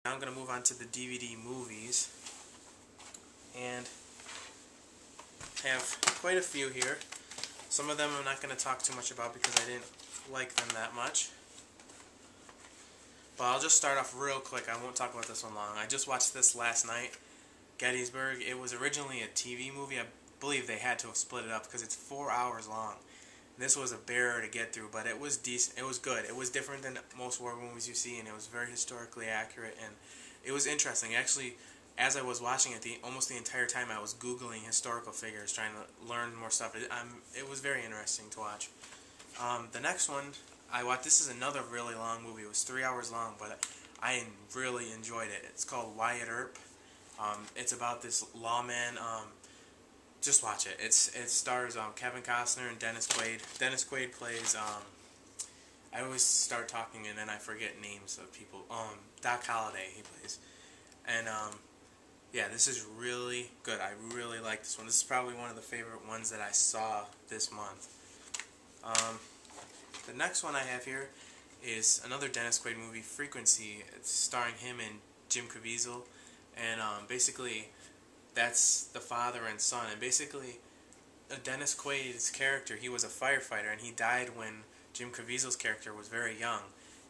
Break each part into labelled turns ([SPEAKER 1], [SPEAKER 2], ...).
[SPEAKER 1] Now I'm going to move on to the DVD movies, and have quite a few here. Some of them I'm not going to talk too much about because I didn't like them that much. But I'll just start off real quick. I won't talk about this one long. I just watched this last night, Gettysburg. It was originally a TV movie. I believe they had to have split it up because it's 4 hours long. This was a bear to get through, but it was decent. It was good. It was different than most war movies you see, and it was very historically accurate, and it was interesting. Actually, as I was watching it, almost the entire time I was Googling historical figures, trying to learn more stuff. It was very interesting to watch. The next one I watched, this is another really long movie. It was 3 hours long, but I really enjoyed it. It's called Wyatt Earp. It's about this lawman. Just watch it. It stars Kevin Costner and Dennis Quaid. Dennis Quaid plays. I always start talking and then I forget names of people. Doc Holliday he plays, and yeah, this is really good. I really like this one. This is probably one of the favorite ones that I saw this month. The next one I have here is another Dennis Quaid movie, Frequency. It's starring him and Jim Caviezel, and basically that's the father and son. And basically, Dennis Quaid's character, he was a firefighter, and he died when Jim Caviezel's character was very young.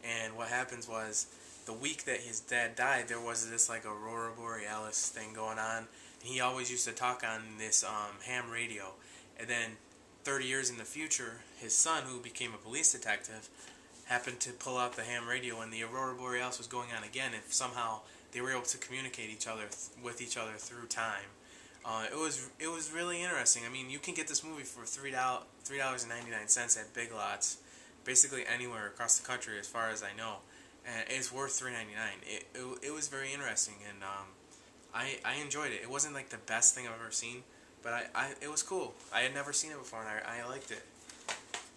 [SPEAKER 1] And what happens was, the week that his dad died, there was this like Aurora Borealis thing going on. And he always used to talk on this ham radio. And then 30 years in the future, his son, who became a police detective, happened to pull out the ham radio when the Aurora Borealis was going on again, and somehow they were able to communicate with each other through time. It was really interesting. I mean, you can get this movie for $3.99 at Big Lots, basically anywhere across the country, as far as I know, and it's worth $3.99. It was very interesting, and I enjoyed it. It wasn't like the best thing I've ever seen, but it was cool. I had never seen it before, and I liked it.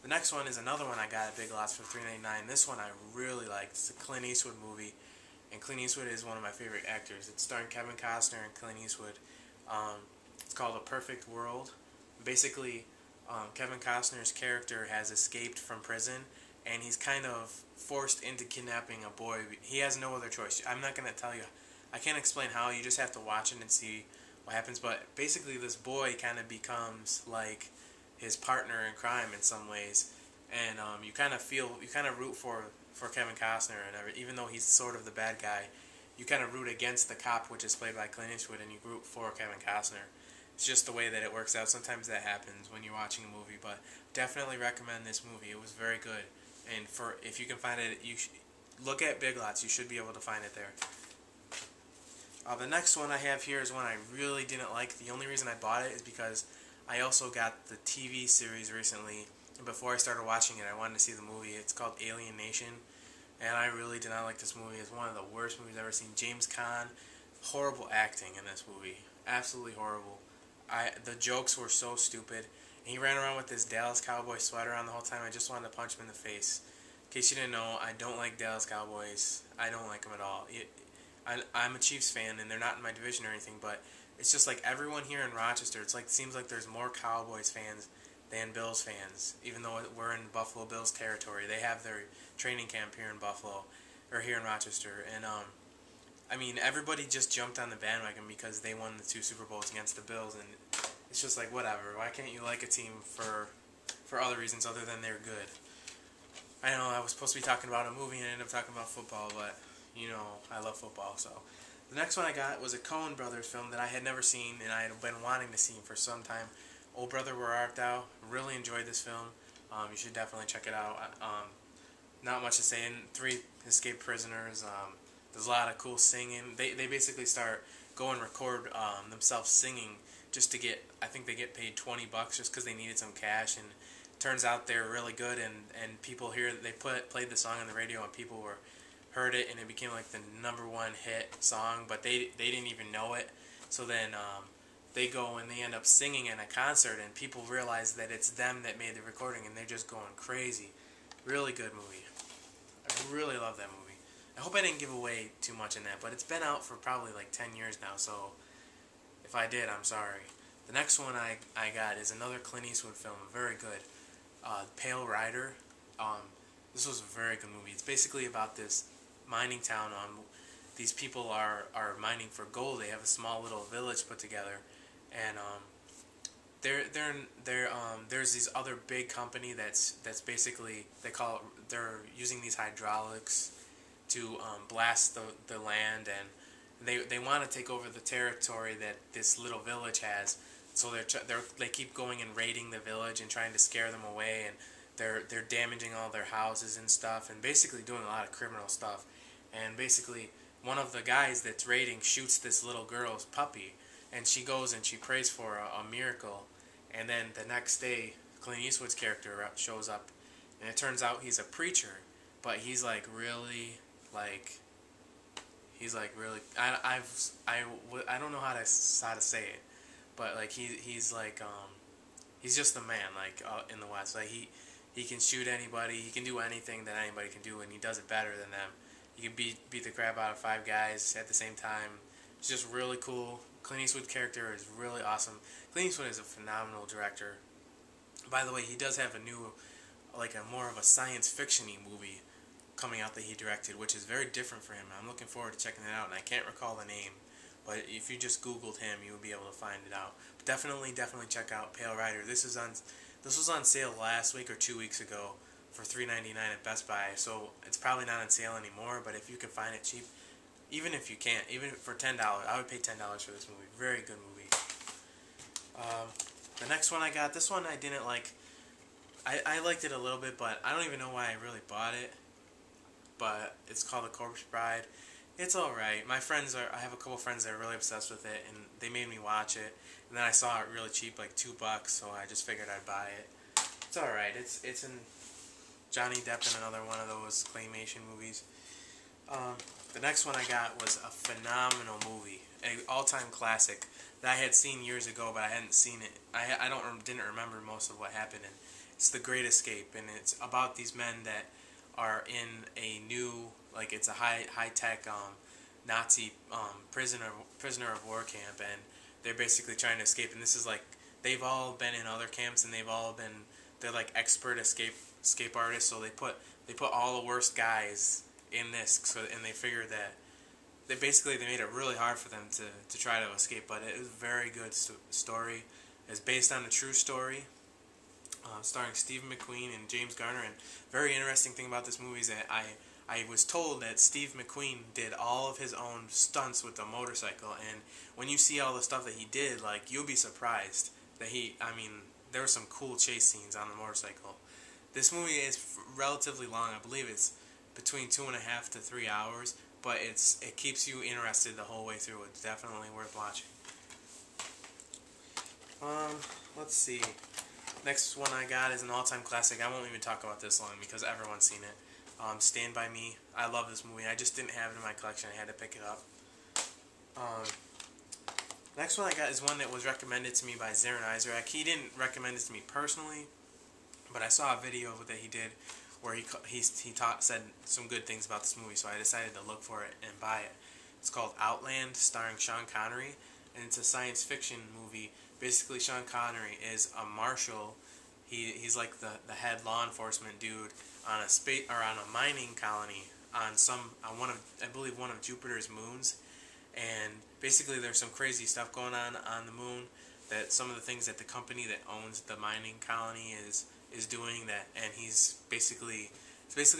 [SPEAKER 1] The next one is another one I got at Big Lots for $3.99. This one I really liked. It's a Clint Eastwood movie, and Clint Eastwood is one of my favorite actors. It's starring Kevin Costner and Clint Eastwood. It's called A Perfect World. Basically, Kevin Costner's character has escaped from prison, and he's kind of forced into kidnapping a boy. He has no other choice. I'm not going to tell you. I can't explain how. You just have to watch it and see what happens. But basically, this boy kind of becomes like his partner in crime in some ways, and you kind of root for Kevin Costner, and even though he's sort of the bad guy, you kind of root against the cop, which is played by Clint Eastwood, and you root for Kevin Costner. It's just the way that it works out. Sometimes that happens when you're watching a movie, but definitely recommend this movie. It was very good, and if you can find it, look at Big Lots. You should be able to find it there. The next one I have here is one I really didn't like. The only reason I bought it is because I also got the TV series recently, and before I started watching it, I wanted to see the movie. It's called Alien Nation, and I really did not like this movie. It's one of the worst movies I've ever seen. James Caan, horrible acting in this movie. Absolutely horrible. The jokes were so stupid. And he ran around with this Dallas Cowboy sweater on the whole time. I just wanted to punch him in the face. In case you didn't know, I don't like Dallas Cowboys. I don't like them at all. I'm a Chiefs fan, and they're not in my division or anything, but it's just like everyone here in Rochester, it seems like there's more Cowboys fans than Bills fans, even though we're in Buffalo Bills territory. They have their training camp here in Buffalo, or here in Rochester, and I mean, everybody just jumped on the bandwagon because they won the 2 Super Bowls against the Bills, and it's just like, whatever. Why can't you like a team for other reasons other than they're good? I know I was supposed to be talking about a movie and I ended up talking about football, but you know, I love football, so. The next one I got was a Coen Brothers film that I had never seen, and I had been wanting to see for some time. Old Brother, Where Art Thou? Really enjoyed this film. You should definitely check it out. Not much to say. 3 escaped prisoners. There's a lot of cool singing. They basically go and record themselves singing just to get, I think they get paid $20 just because they needed some cash, and it turns out they're really good, and people hear, they played the song on the radio, and people heard it, and it became like the #1 hit song, but they didn't even know it. So then they go and they end up singing in a concert, and people realize that it's them that made the recording, and they're just going crazy. Really good movie. I really love that movie. I hope I didn't give away too much in that, but it's been out for probably like 10 years now, so if I did, I'm sorry. The next one I got is another Clint Eastwood film, very good. Pale Rider. This was a very good movie. It's basically about this mining town these people are mining for gold. They have a small little village put together, and there's these other big company that's basically they're using these hydraulics to blast the land, and they want to take over the territory that this little village has. So they keep going and raiding the village and trying to scare them away, and they're damaging all their houses and stuff, and basically doing a lot of criminal stuff. And basically, one of the guys that's raiding shoots this little girl's puppy, and she goes and she prays for a miracle. And then the next day, Clint Eastwood's character shows up, and it turns out he's a preacher, but he's like really like. He's like really. I don't know how to say it, but like he's like he's just the man like in the West. Like he can shoot anybody. He can do anything that anybody can do, and he does it better than them. He can beat the crap out of 5 guys at the same time. It's just really cool. Clint Eastwood's character is really awesome. Clint Eastwood is a phenomenal director. By the way, he does have a new, like a more of a science fiction-y movie coming out that he directed, which is very different for him. I'm looking forward to checking it out, and I can't recall the name, but if you just Googled him, you will be able to find it out. But definitely check out Pale Rider. This was on sale last week or 2 weeks ago for $3.99 at Best Buy, so it's probably not on sale anymore. But if you can find it cheap, even if you can't, even for $10, I would pay $10 for this movie. Very good movie. The next one I got, this one I didn't like. I liked it a little bit, but I don't even know why I really bought it. But it's called The Corpse Bride. It's alright. I have a couple friends that are really obsessed with it, and they made me watch it. And then I saw it really cheap, like $2, so I just figured I'd buy it. It's alright. It's in Johnny Depp in another one of those claymation movies. The next one I got was a phenomenal movie, an all-time classic that I had seen years ago, but I hadn't seen it. Didn't remember most of what happened. And it's The Great Escape, and it's about these men that are in a new, like it's a high-tech Nazi prisoner of war camp, and they're basically trying to escape. And this is like, they've all been in other camps, and they're like expert escape artists. So they put all the worst guys in this. So, and they figured that they made it really hard for them to try to escape. But it was a very good story. It's based on a true story. Starring Steve McQueen and James Garner. And very interesting thing about this movie is that I was told that Steve McQueen did all of his own stunts with the motorcycle, and when you see all the stuff that he did, like, you'll be surprised that there were some cool chase scenes on the motorcycle. This movie is relatively long. I believe it's between 2.5 to 3 hours, but it keeps you interested the whole way through. It's definitely worth watching. Let's see. Next one I got is an all-time classic. I won't even talk about this long because everyone's seen it. Stand By Me. I love this movie. I just didn't have it in my collection. I had to pick it up. Next one I got is one that was recommended to me by Zarin Isaac. He didn't recommend it to me personally, but I saw a video that he did where he said some good things about this movie, so I decided to look for it and buy it. It's called Outland, starring Sean Connery, and it's a science fiction movie. Basically, Sean Connery is a marshal. He's like the head law enforcement dude on a mining colony on one of Jupiter's moons, and basically there's some crazy stuff going on the moon. That some of the things that the company that owns the mining colony is doing that, and it's basically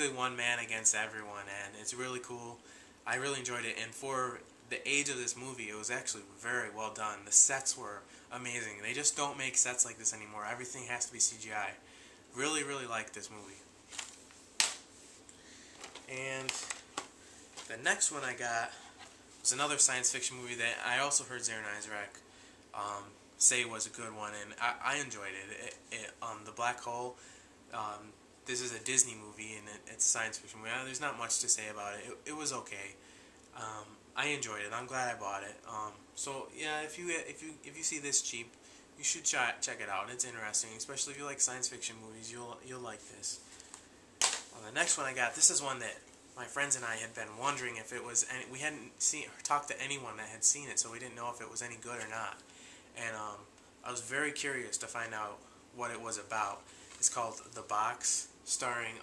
[SPEAKER 1] one man against everyone, and it's really cool. I really enjoyed it, and for the age of this movie, it was actually very well done. The sets were amazing. They just don't make sets like this anymore. Everything has to be CGI. Really, really liked this movie. And the next one I got was another science fiction movie that I also heard Zarin Isaac say was a good one, and I enjoyed it. The Black Hole. This is a Disney movie, and it's a science fiction movie. There's not much to say about it. It was okay. I enjoyed it. I'm glad I bought it. So yeah, if you see this cheap, you should check it out. It's interesting, especially if you like science fiction movies. You'll like this. The next one I got. This is one that my friends and I had been wondering if it was. We hadn't talked to anyone that had seen it, so we didn't know if it was any good or not. And I was very curious to find out what it was about. It's called The Box, starring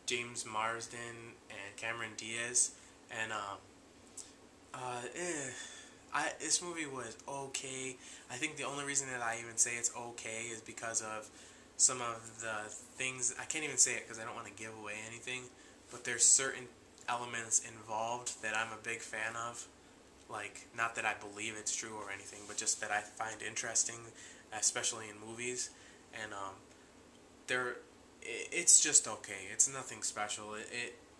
[SPEAKER 1] James Marsden and Cameron Diaz, and This movie was okay. I think the only reason that I even say it's okay is because of some of the things. I can't even say it because I don't want to give away anything, but there's certain elements involved that I'm a big fan of. Like, not that I believe it's true or anything, but just that I find interesting, especially in movies. And it's just okay. It's nothing special.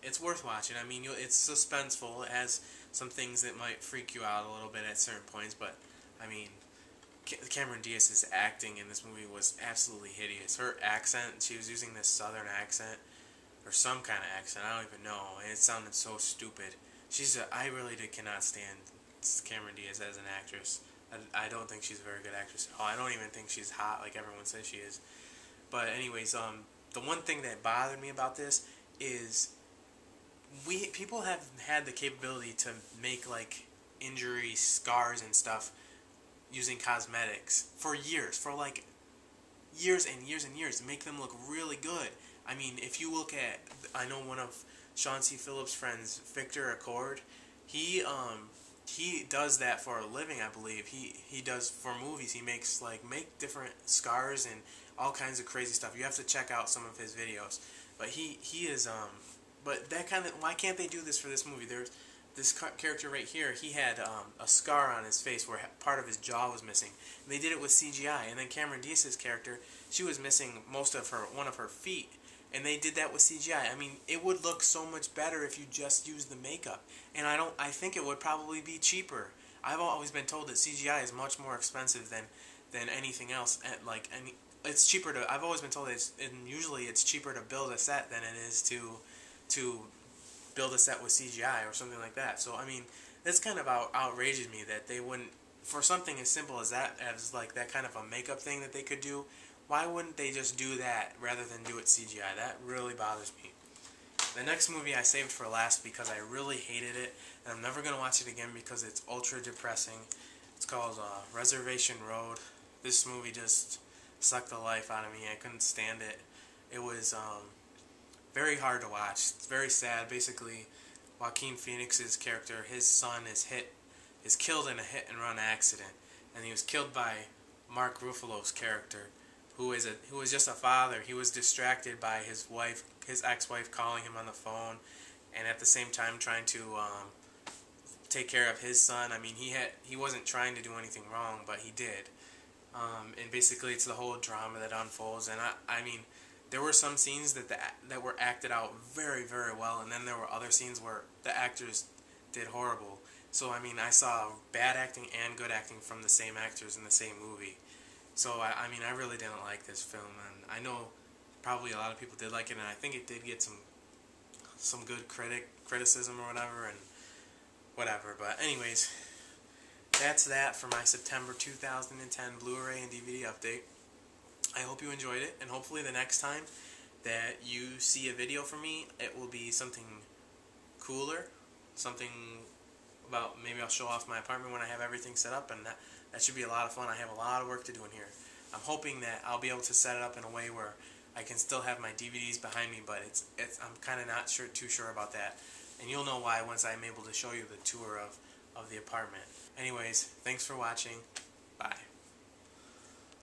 [SPEAKER 1] It's worth watching. I mean, it's suspenseful. It has some things that might freak you out a little bit at certain points, but I mean, Cameron Diaz's acting in this movie was absolutely hideous. Her accent, she was using this southern accent, or some kind of accent, I don't even know, and it sounded so stupid. I really cannot stand Cameron Diaz as an actress. I don't think she's a very good actress at all. I don't even think she's hot like everyone says she is. But anyways, the one thing that bothered me about this is people have had the capability to make like injury scars and stuff using cosmetics for years, for like years and years and years, to make them look really good. I mean, if you look at, I know one of Sean C. Phillips' friends, Victor Accord, he does that for a living, I believe. He does for movies. He makes make different scars and all kinds of crazy stuff. You have to check out some of his videos. But he is but that kind of, why can't they do this for this movie? There's this character right here. He had a scar on his face where part of his jaw was missing. And they did it with CGI. And then Cameron Diaz's character, she was missing one of her feet. And they did that with CGI. I mean, it would look so much better if you just used the makeup. And I think it would probably be cheaper. I've always been told that CGI is much more expensive than anything else. It's cheaper to, I've always been told that usually it's cheaper to build a set than it is to build a set with CGI or something like that. So, I mean, this kind of outrages me that they wouldn't, for something as simple as that, as like that kind of a makeup thing that they could do, why wouldn't they just do that rather than do it CGI? That really bothers me. The next movie I saved for last because I really hated it, and I'm never going to watch it again because it's ultra depressing. It's called Reservation Road. This movie just sucked the life out of me. I couldn't stand it. It was very hard to watch. It's very sad. Basically, Joaquin Phoenix's character, his son is killed in a hit-and-run accident, and he was killed by Mark Ruffalo's character, who is just a father. He was distracted by his ex-wife calling him on the phone, and at the same time trying to take care of his son. I mean, he wasn't trying to do anything wrong, but he did. And basically, it's the whole drama that unfolds. And I mean, there were some scenes that were acted out very, very well, and then there were other scenes where the actors did horrible. So I mean, I saw bad acting and good acting from the same actors in the same movie. So, I mean, I really didn't like this film, and I know probably a lot of people did like it, and I think it did get some good criticism or whatever, but anyways, that's that for my September 2010 Blu-ray and DVD update. I hope you enjoyed it, and hopefully the next time that you see a video from me, it will be something cooler, something about, maybe I'll show off my apartment when I have everything set up, and that should be a lot of fun. I have a lot of work to do in here. I'm hoping that I'll be able to set it up in a way where I can still have my DVDs behind me, but I'm kind of not too sure about that. And you'll know why once I'm able to show you the tour of the apartment. Anyways, thanks for watching. Bye.